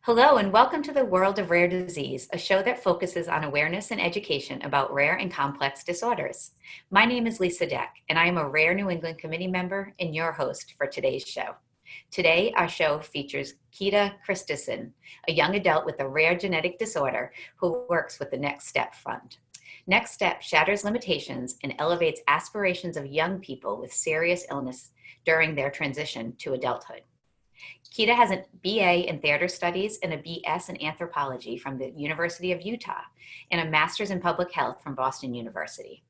Hello, and welcome to the World of Rare Disease, a show that focuses on awareness and education about rare and complex disorders. My name is Lisa Deck, and I am a Rare New England Committee member and your host for today's show. Today, our show features Quita Christison, a young adult with a rare genetic disorder who works with the Next Step Fund. Next Step shatters limitations and elevates aspirations of young people with serious illness during their transition to adulthood. Quita has a BA in Theater Studies and a BS in Anthropology from the University of Utah and a Master's in Public Health from Boston University.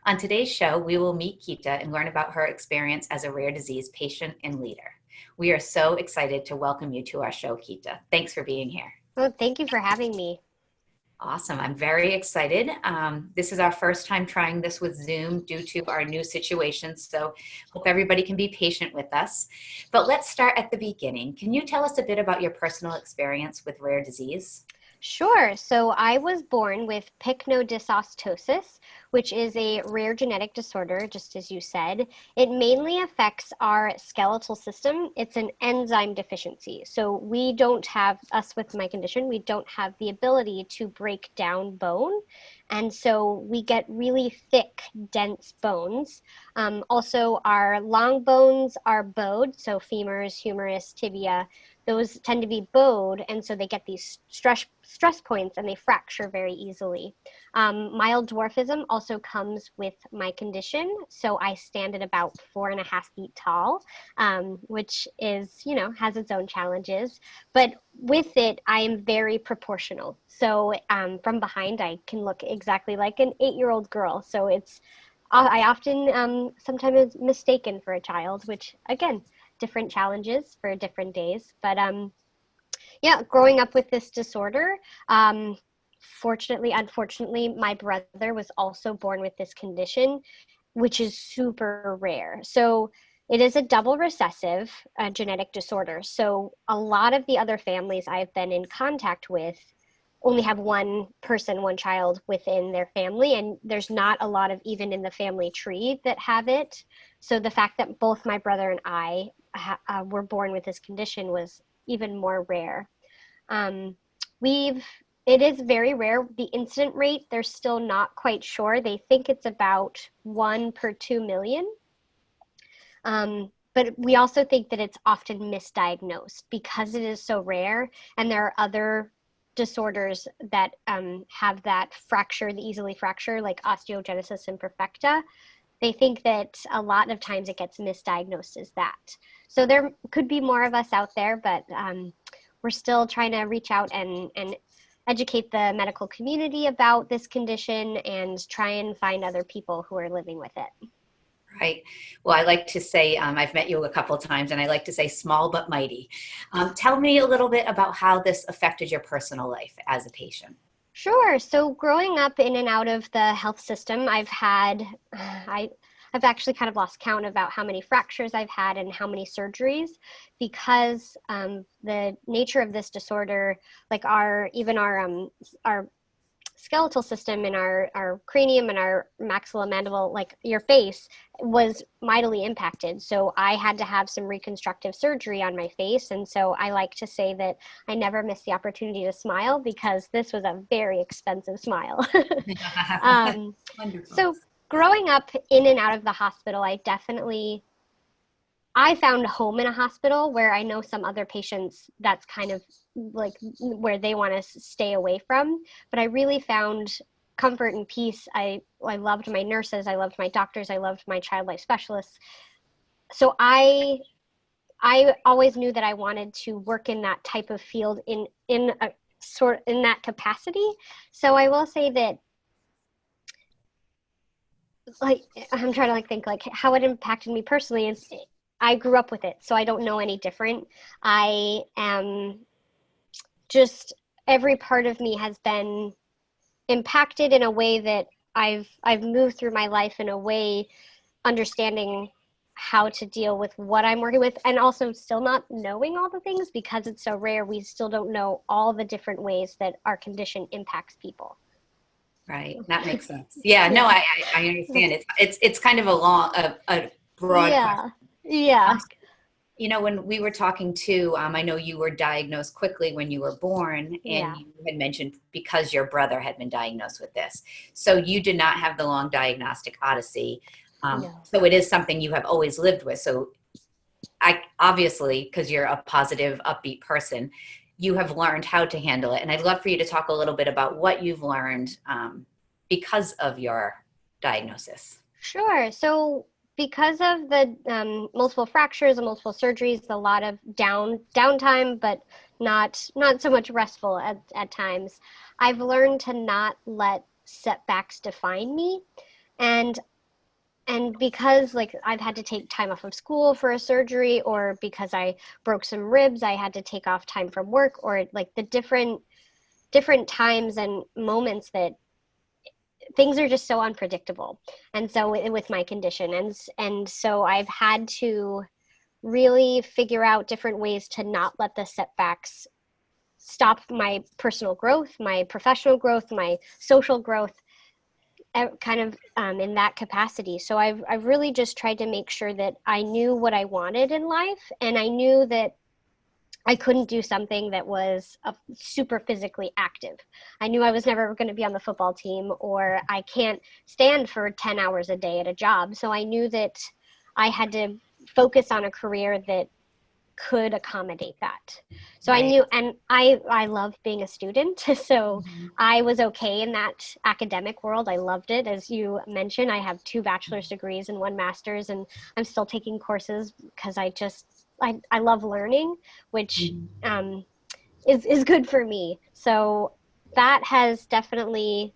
On today's show, we will meet Quita and learn about her experience as a rare disease patient and leader. We are so excited to welcome you to our show, Quita. Thanks for being here. Well, thank you for having me. Awesome. I'm very excited. This is our first time trying this with Zoom due to our new situation, so hope everybody can be patient with us. But let's start at the beginning. Can you tell us a bit about your personal experience with rare disease? Sure. So I was born with pycnodysaustosis, which is a rare genetic disorder, just as you said. It mainly affects our skeletal system. It's an enzyme deficiency. So we don't have, us with my condition, we don't have the ability to break down bone. And so we get really thick, dense bones. Also, our long bones are bowed, so femurs, humerus, tibia. Those tend to be bowed, and so they get these stress points and they fracture very easily. Mild dwarfism also comes with my condition, so I stand at about 4.5 feet tall, which is, has its own challenges. But with it, I am very proportional. So from behind, I can look exactly like an 8-year-old girl. So I often sometimes mistaken for a child, which again, different challenges for different days. But yeah, growing up with this disorder, unfortunately, my brother was also born with this condition, which is super rare. So it is a double recessive genetic disorder. So a lot of the other families I've been in contact with only have one child within their family, and there's not a lot of even in the family tree that have it. So the fact that both my brother and I were born with this condition was even more rare. It is very rare. The incident rate, they're still not quite sure. They think it's about 1 per 2 million. But we also think that it's often misdiagnosed because it is so rare, and there are other disorders that have that fracture, the easily fracture, like osteogenesis imperfecta. They think that a lot of times it gets misdiagnosed as that. So there could be more of us out there, but we're still trying to reach out and educate the medical community about this condition and try and find other people who are living with it. Right. Well, I like to say, I've met you a couple of times, and I like to say small but mighty. Tell me a little bit about how this affected your personal life as a patient. Sure. So growing up in and out of the health system, I've actually kind of lost count about how many fractures I've had and how many surgeries, because the nature of this disorder, like our skeletal system and our cranium and our maxillomandible, like your face, was mightily impacted. So I had to have some reconstructive surgery on my face. And so I like to say that I never missed the opportunity to smile, because this was a very expensive smile. Wonderful. So growing up in and out of the hospital, I found home in a hospital, where I know some other patients that's kind of like where they want to stay away from. But I really found comfort and peace. I loved my nurses. I loved my doctors. I loved my child life specialists. So I always knew that I wanted to work in that type of field in that capacity. So I will say that, like, I'm trying to think like how it impacted me personally is I grew up with it, so I don't know any different. I am just, every part of me has been impacted in a way that I've moved through my life in a way, understanding how to deal with what I'm working with, and also still not knowing all the things, because it's so rare. We still don't know all the different ways that our condition impacts people. Right. That makes sense. Yeah. No, I understand. It's kind of a broad Yeah. question. Yeah. When we were talking too, I know you were diagnosed quickly when you were born, and Yeah, you had mentioned because your brother had been diagnosed with this. So you did not have the long diagnostic odyssey. no. So it is something you have always lived with. So I obviously, because you're a positive, upbeat person, you have learned how to handle it. And I'd love for you to talk a little bit about what you've learned because of your diagnosis. Sure. So because of the multiple fractures and multiple surgeries, a lot of downtime, but not so much restful at times. I've learned to not let setbacks define me, and because like I've had to take time off of school for a surgery, or because I broke some ribs, I had to take off time from work, or like the different times and moments that things are just so unpredictable. And so with my condition, and so I've had to really figure out different ways to not let the setbacks stop my personal growth, my professional growth, my social growth, kind of in that capacity. So I've really just tried to make sure that I knew what I wanted in life, and I knew that I couldn't do something that was super physically active. I knew I was never going to be on the football team, or I can't stand for 10 hours a day at a job. So I knew that I had to focus on a career that could accommodate that. So I Right. knew, and I love being a student. So Mhm. I was okay in that academic world. I loved it. As you mentioned, I have 2 bachelor's degrees and 1 master's, and I'm still taking courses because I love learning, which Mhm. is good for me. So that has definitely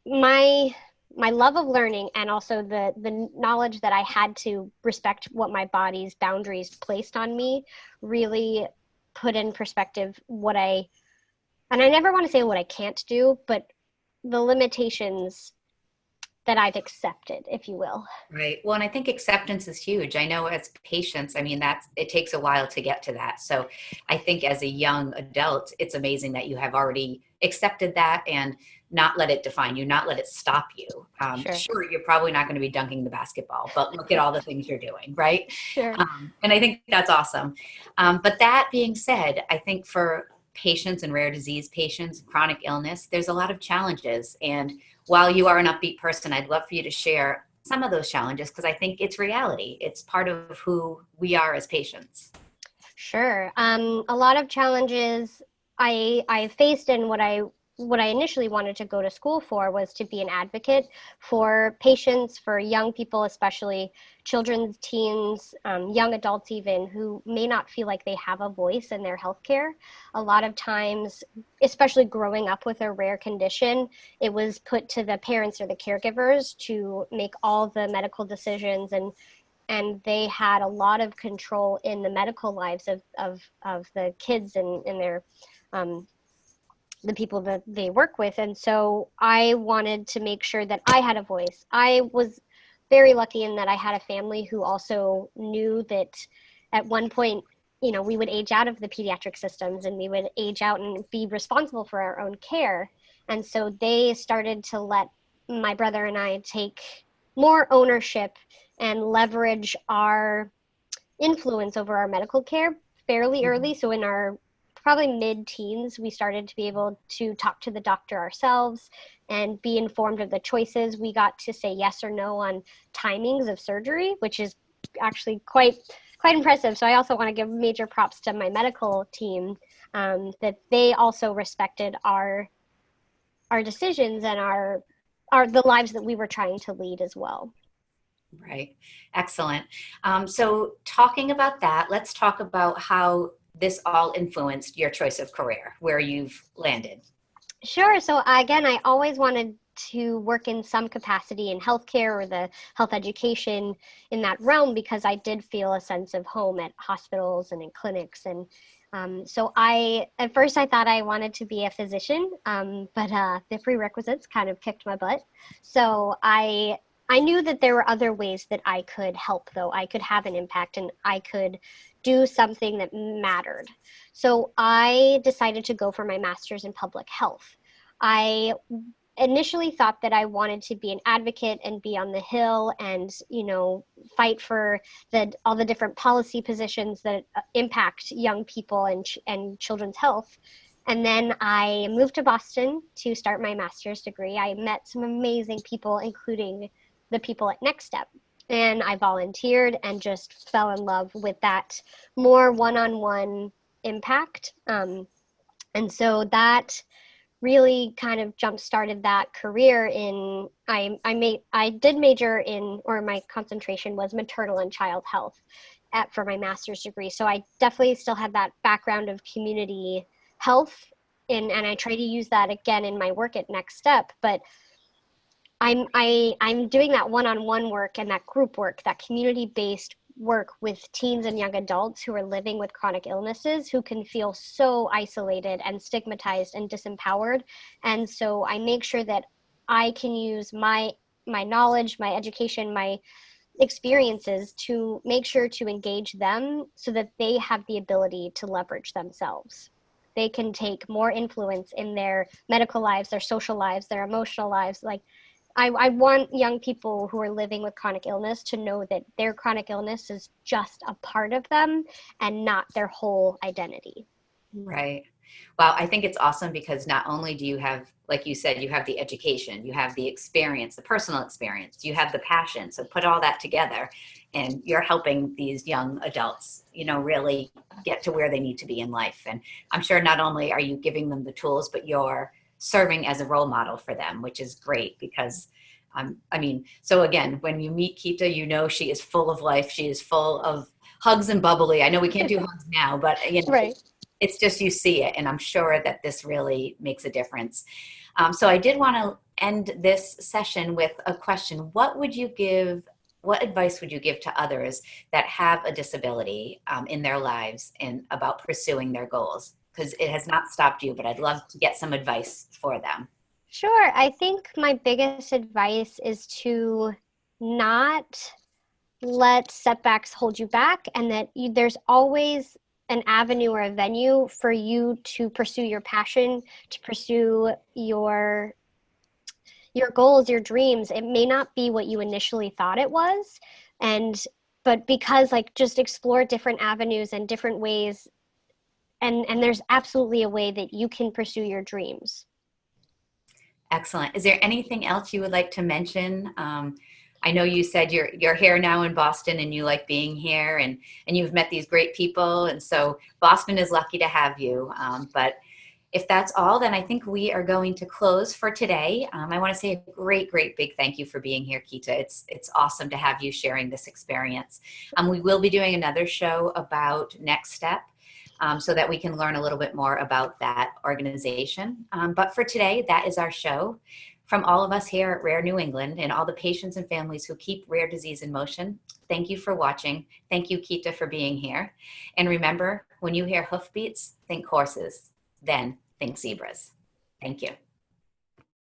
my my love of learning, and also the knowledge that I had to respect what my body's boundaries placed on me, really put in perspective what I, and I never want to say what I can't do, but the limitations that I've accepted, if you will. Right. Well, and I think acceptance is huge. I know as patients, I mean, it takes a while to get to that. So I think as a young adult, it's amazing that you have already accepted that and not let it define you, not let it stop you. Sure. Sure, you're probably not going to be dunking the basketball, but look at all the things you're doing, right? Sure. And I think that's awesome. But that being said, I think for patients and rare disease patients, chronic illness, there's a lot of challenges. And while you are an upbeat person, I'd love for you to share some of those challenges because I think it's reality. It's part of who we are as patients. Sure. A lot of challenges I faced, and what I initially wanted to go to school for was to be an advocate for patients, for young people, especially children, teens, young adults even, who may not feel like they have a voice in their healthcare. A lot of times, especially growing up with a rare condition, it was put to the parents or the caregivers to make all the medical decisions, and they had a lot of control in the medical lives of the kids and their um, the people that they work with. And so I wanted to make sure that I had a voice. I was very lucky in that I had a family who also knew that at one point, we would age out of the pediatric systems, and we would age out and be responsible for our own care. And so they started to let my brother and I take more ownership and leverage our influence over our medical care fairly early. So in our probably mid-teens, we started to be able to talk to the doctor ourselves and be informed of the choices. We got to say yes or no on timings of surgery, which is actually quite impressive. So I also want to give major props to my medical team, that they also respected our decisions and our the lives that we were trying to lead as well. Right. Excellent. So, talking about that, let's talk about how this all influenced your choice of career, where you've landed. Sure. So again, I always wanted to work in some capacity in healthcare or the health education in that realm, because I did feel a sense of home at hospitals and in clinics. And so at first I thought I wanted to be a physician, but the prerequisites kind of kicked my butt. So I knew that there were other ways that I could help, though. I could have an impact, and I could do something that mattered. So I decided to go for my master's in public health. I initially thought that I wanted to be an advocate and be on the Hill and, fight for all the different policy positions that impact young people and children's health. And then I moved to Boston to start my master's degree. I met some amazing people, including the people at Next Step. And I volunteered and just fell in love with that more one-on-one impact. And so that really kind of jump started that career in I did major in, or my concentration was maternal and child health for my master's degree. So I definitely still had that background of community health and I try to use that again in my work at Next Step, but I'm doing that one-on-one work and that group work, that community-based work with teens and young adults who are living with chronic illnesses, who can feel so isolated and stigmatized and disempowered. And so I make sure that I can use my knowledge, my education, my experiences to make sure to engage them so that they have the ability to leverage themselves. They can take more influence in their medical lives, their social lives, their emotional lives. Like, I want young people who are living with chronic illness to know that their chronic illness is just a part of them and not their whole identity. Right. Well, I think it's awesome because not only do you have, like you said, you have the education, you have the experience, the personal experience, you have the passion. So put all that together and you're helping these young adults, really get to where they need to be in life. And I'm sure not only are you giving them the tools, but you're serving as a role model for them, which is great because so again, when you meet Quita, she is full of life. She is full of hugs and bubbly. I know we can't do hugs now, but Right. it's just, you see it. And I'm sure that this really makes a difference. So I did want to end this session with a question. What advice would you give to others that have a disability in their lives and about pursuing their goals? Because it has not stopped you, but I'd love to get some advice for them. Sure. I think my biggest advice is to not let setbacks hold you back, and that there's always an avenue or a venue for you to pursue your passion, to pursue your goals, your dreams. It may not be what you initially thought it was, but because just explore different avenues and different ways, and there's absolutely a way that you can pursue your dreams. Excellent. Is there anything else you would like to mention? I know you said you're here now in Boston and you like being here and you've met these great people. And so Boston is lucky to have you. But if that's all, then I think we are going to close for today. I want to say a great, great big thank you for being here, Quita. It's awesome to have you sharing this experience. We will be doing another show about Next Step. So that we can learn a little bit more about that organization. But for today, that is our show. From all of us here at Rare New England and all the patients and families who keep rare disease in motion, thank you for watching. Thank you, Quita, for being here. And remember, when you hear hoofbeats, think horses, then think zebras. Thank you.